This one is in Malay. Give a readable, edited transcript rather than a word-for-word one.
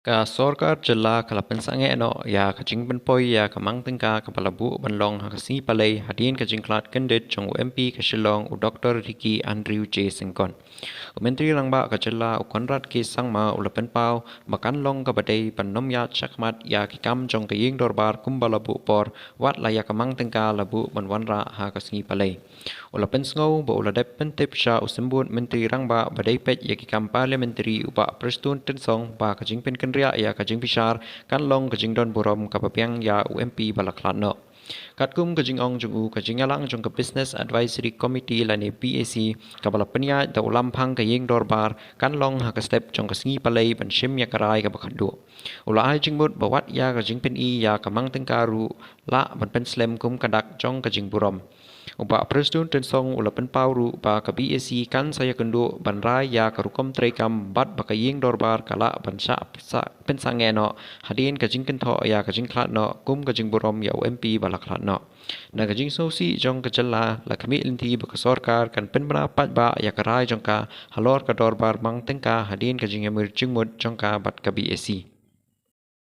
Ka sorkar jela kala pensange no ya kajing penpoi ya kamang tengka kepala bu banlong hakasi palai hadin kajing klat kendit jong UMP ke Shillong u Dr. Ricky Andrew J. Sengkon. Menteri Langba ka jela u konrad ke sangma u lapen pau makan long ka badai panom ya chakmat ya kikam jong kaying dorbar kumbala bu por wat la ya kamang tengka labu banwanra hakasi palai. Ula pensngau ba ula dep pentip sya usembut menteri rangba badai pet ya kikam parliamentary upa prestun tensong ba kajing pen kendria ya kajing pisar kan long kajing don burom kapapiang ya UMP balaklat no. Katkum kajing ong jung u kajing alang jung ke business advisory committee lani PAC kabala penya da ulam phang kaying dorbar kan long ha ka step jong kasingi palai ban shim ya karai ka bakhandu. Ula ai jing mut bawat ya kajing pen I ya kamang tengkaru la ban pen slem kum kadak jong kajing burom. Upa presdun tensong ula pen pauru ba ka BAC kan saya kendu ban rai ya karukom trekam bat bakaying dorbar kala ban sa pensangeno hadin kajing kentho ya kajing klat no kum kajing burom ya UMP balaklat no. Na kajing sosi jong kajala la kami inti baka sorkar kan pen pendapat ba ya karai jong ka halor ka dorbar mang tengka hadin kajing emir jingmut jong ka bat ka BAC.